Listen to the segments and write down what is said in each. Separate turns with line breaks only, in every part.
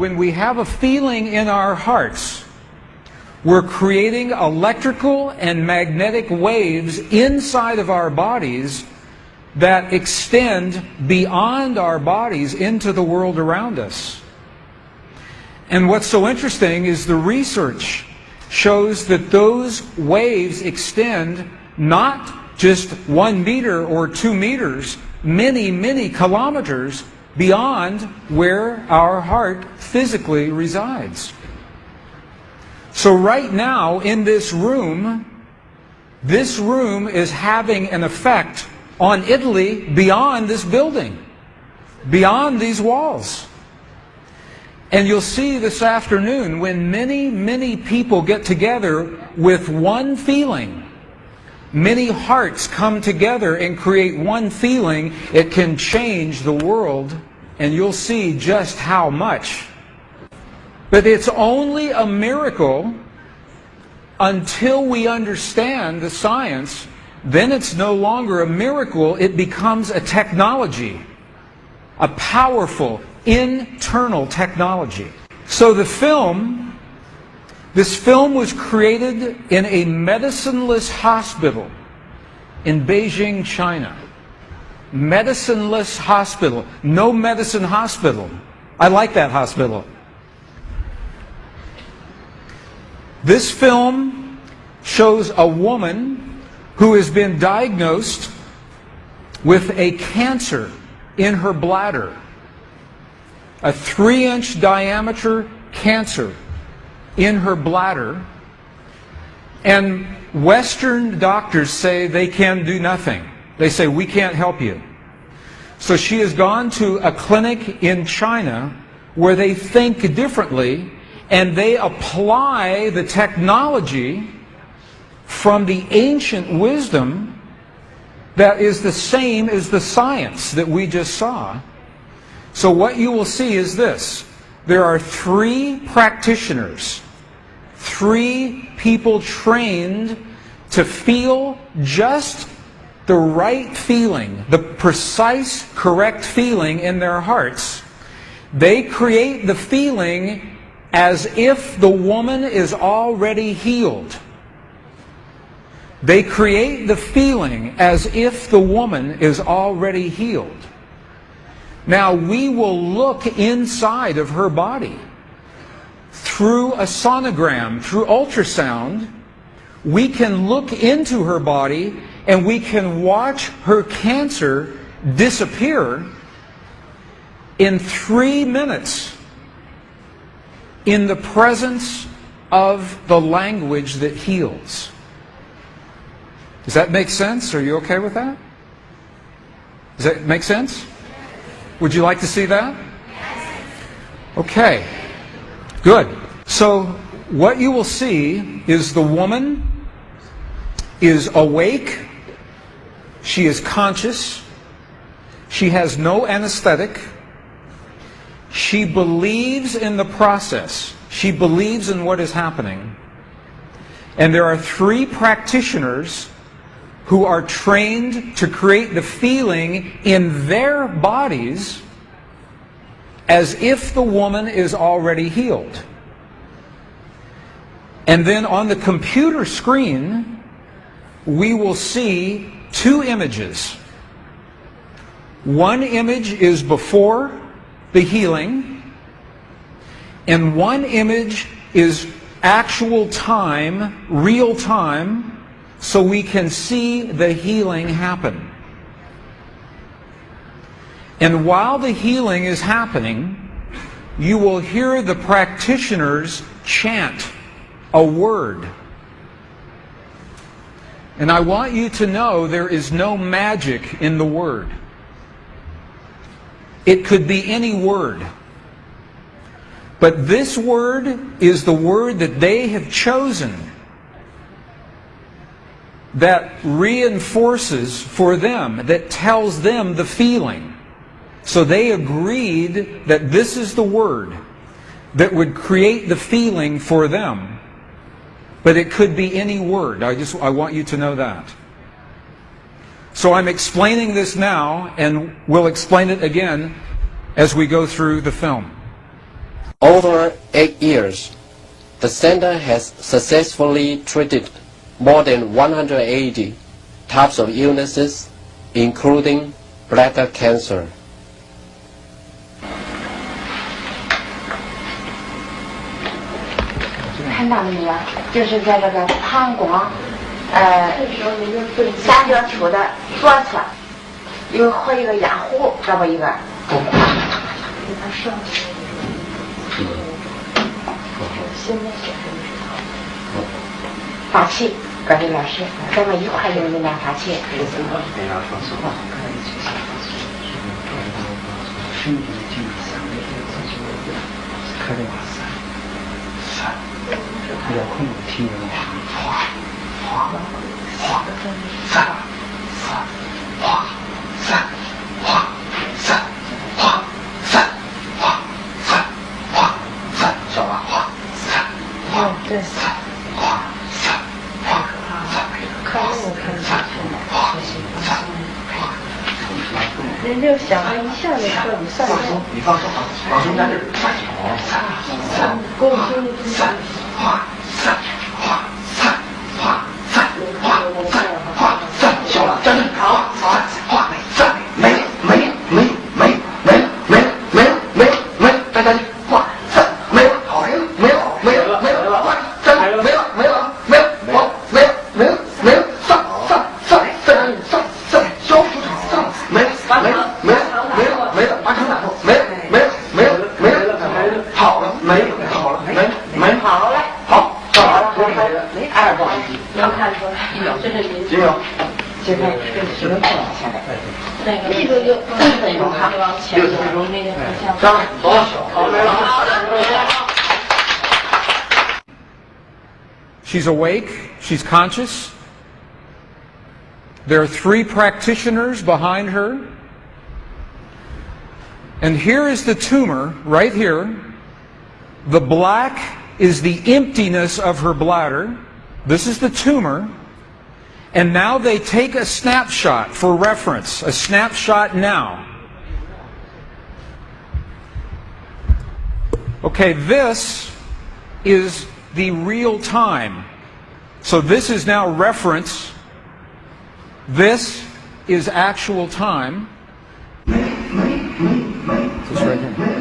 When we have a feeling in our hearts, we're creating electrical and magnetic waves inside of our bodies that extend beyond our bodies into the world around us. And what's so interesting is the research shows that those waves extend not just 1 meter or 2 meters, many, many kilometers beyond where our heart physically resides. So right now in this room is having an effect on Italy beyond this building, beyond these walls. And you'll see this afternoon when many, many people get together with one feeling, many hearts come together and create one feeling, it can change the world, and you'll see just how much. But it's only a miracle until we understand the science. Then it's no longer a miracle, it becomes a technology, a powerful internal technology. So this film was created in a medicineless hospital in Beijing, China. Medicineless hospital, no medicine hospital. I like that hospital. This film shows a woman who has been diagnosed with a cancer in her bladder. A 3-inch diameter cancer in her bladder. And Western doctors say they can do nothing. They say, we can't help you. So she has gone to a clinic in China where they think differently, and they apply the technology from the ancient wisdom that is the same as the science that we just saw. So what you will see is this. There are 3 practitioners, 3 people trained to feel just the right feeling, the precise, correct feeling in their hearts. They create the feeling as if the woman is already healed. They create the feeling as if the woman is already healed. Now we will look inside of her body through a sonogram, through ultrasound. We can look into her body and we can watch her cancer disappear in 3 minutes in the presence of the language that heals. Does that make sense? Are you okay with that? Does that make sense? Would you like to see that? Okay, good. So what you will see is the woman is awake, she is conscious, she has no anesthetic, she believes in the process, she believes in what is happening, and there are 3 practitioners who are trained to create the feeling in their bodies as if the woman is already healed. And then on the computer screen, we will see 2 images. One image is before the healing, and one image is actual time, real time, so we can see the healing happen. And while the healing is happening, you will hear the practitioners chant a word. And I want you to know there is no magic in the word. It could be any word. But this word is the word that they have chosen that reinforces for them, that tells them the feeling. So they agreed that this is the word that would create the feeling for them. But it could be any word. I want you to know that. So I'm explaining this now, and we'll explain it again as we go through the film.
Over 8 years, the center has successfully treated more than 180 types of illnesses, including bladder cancer.
看到了没有？就是在这个膀胱，三角球的左侧，有和一个压弧，这么一个。发气，各位老师，咱们一块用能量发气。
遥控听人哗哗哗三三哗三哗三哗三哗三哗三，小吧哗三哗对三哗三哗三，可能我看三哗三哗。人就想了一下就可以算了。你放松啊，放松在这儿，三三共听三哗。三哗三哗三哗三哗三，小了，站正，好，三哗三，没了没了没了没了没了没了没了没了没了，站下去，哗三没了，好没了没了没了没了，哗三没了没了没了好没了没了没了，上上上上上上，消除上没了没了没了没了没了，完成打破没了没了没了没了没了，好了没了好了没没好了好。二不好意思，能看出来，这是您。只有，现在只能看下来。那个屁股就6分钟哈，6分钟那个上走，好没了。
She's awake. She's conscious. There are 3 practitioners behind her. And here is the tumor, right here. The black is the emptiness of her bladder. This is the tumor. And now they take a snapshot for reference, a snapshot now. Okay, this is the real time. So this is now reference. This is actual time. This right here.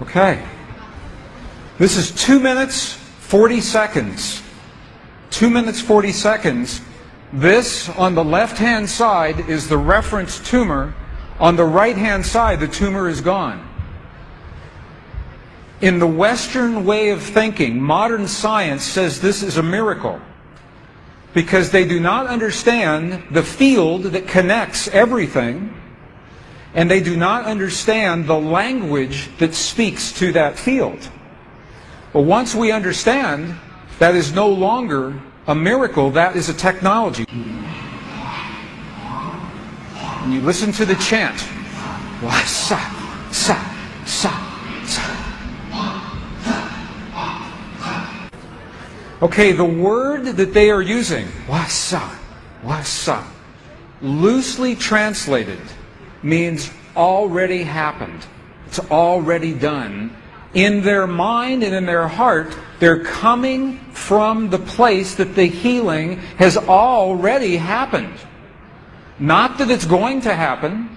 Okay. This is 2 minutes, 40 seconds. 2 minutes, 40 seconds. This, on the left-hand side, is the reference tumor. On the right-hand side, the tumor is gone. In the Western way of thinking, modern science says this is a miracle because they do not understand the field that connects everything, and they do not understand the language that speaks to that field. But once we understand, that is no longer a miracle, that is a technology. And you listen to the chant. Wa sa sa sa sa. Okay, the word that they are using, wasa, loosely translated, means already happened. It's already done. In their mind and in their heart, they're coming from the place that the healing has already happened. Not that it's going to happen,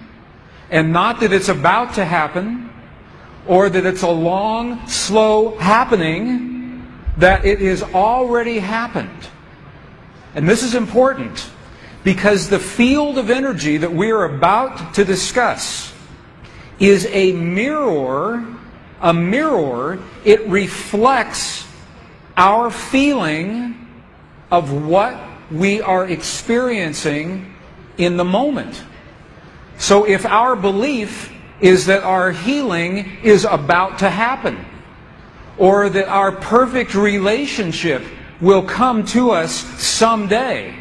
and not that it's about to happen, or that it's a long, slow happening, that it has already happened. And this is important because the field of energy that we are about to discuss is a mirror. A mirror, it reflects our feeling of what we are experiencing in the moment. So if our belief is that our healing is about to happen, or that our perfect relationship will come to us someday,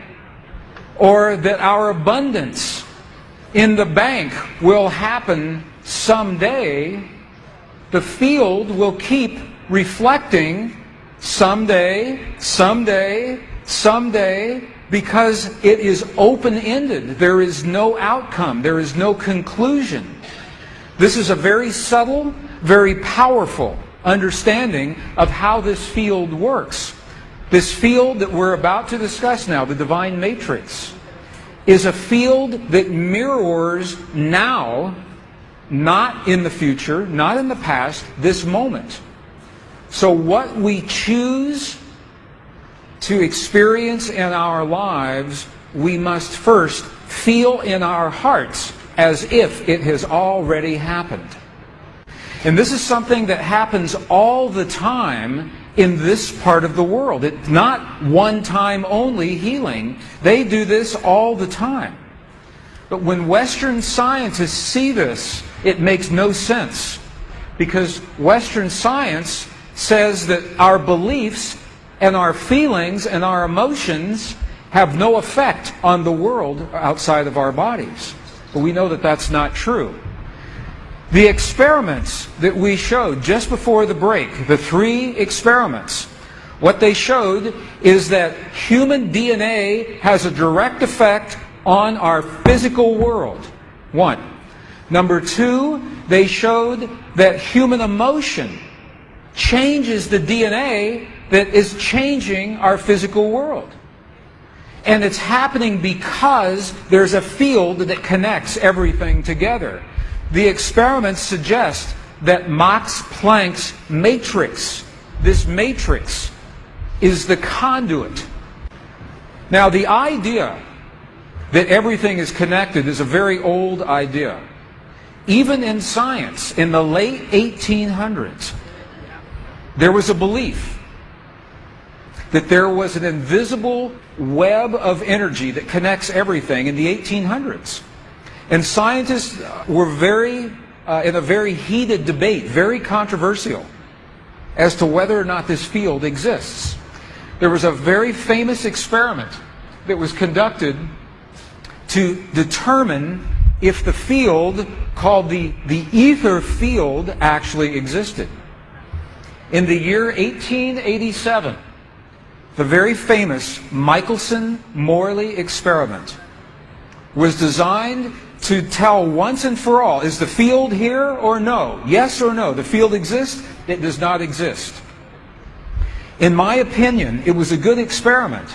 or that our abundance in the bank will happen someday, the field will keep reflecting someday, someday, someday, because it is open-ended. There is no outcome. There is no conclusion. This is a very subtle, very powerful understanding of how this field works. This field that we're about to discuss now, the divine matrix, is a field that mirrors now, not in the future, not in the past, this moment. So what we choose to experience in our lives, we must first feel in our hearts as if it has already happened. And this is something that happens all the time in this part of the world. It's not one-time only healing. They do this all the time. But when Western scientists see this, it makes no sense. Because Western science says that our beliefs and our feelings and our emotions have no effect on the world outside of our bodies. But we know that that's not true. The experiments that we showed just before the break, the 3 experiments, what they showed is that human DNA has a direct effect on our physical world. 1. Number 2, they showed that human emotion changes the DNA that is changing our physical world. And it's happening because there's a field that connects everything together. The experiments suggest that Max Planck's matrix, this matrix, is the conduit. Now, the idea that everything is connected is a very old idea. Even in science, in the late 1800s, there was a belief that there was an invisible web of energy that connects everything in the 1800s. And scientists were in a very heated debate, very controversial, as to whether or not this field exists. There was a very famous experiment that was conducted to determine if the field called the ether field actually existed. In the year 1887, the very famous Michelson-Morley experiment was designed to tell once and for all, is the field here or no? Yes or no? The field exists? It does not exist. In my opinion, it was a good experiment.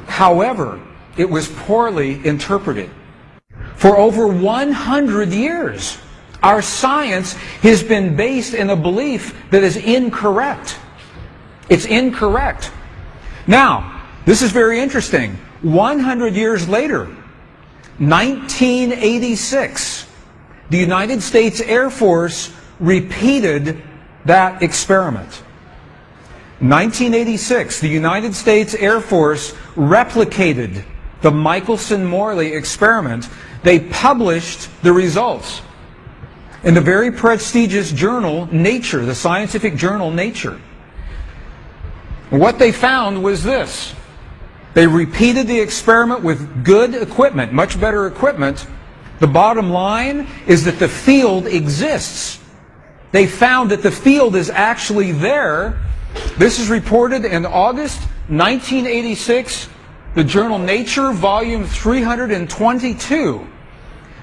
However, it was poorly interpreted. For over 100 years, our science has been based in a belief that is incorrect. It's incorrect. Now, this is very interesting. 100 years later, 1986, the United States Air Force repeated that experiment. 1986, the United States Air Force replicated the Michelson-Morley experiment. They published the results in the very prestigious journal Nature, the scientific journal Nature. What they found was this. They repeated the experiment with good equipment, much better equipment. The bottom line is that the field exists. They found that the field is actually there. This is reported in August 1986, the journal Nature, volume 322.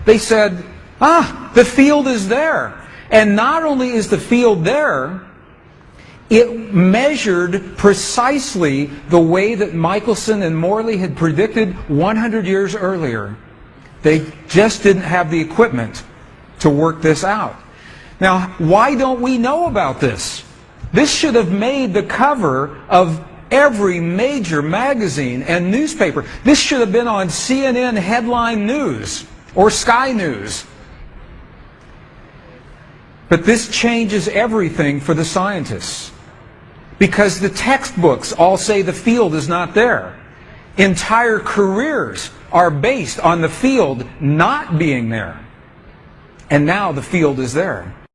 They said, the field is there. And not only is the field there, it measured precisely the way that Michelson and Morley had predicted 100 years earlier. They just didn't have the equipment to work this out. Now, why don't we know about this? This should have made the cover of every major magazine and newspaper. This should have been on CNN headline news or Sky News. But this changes everything for the scientists. Because the textbooks all say the field is not there. Entire careers are based on the field not being there. And now the field is there.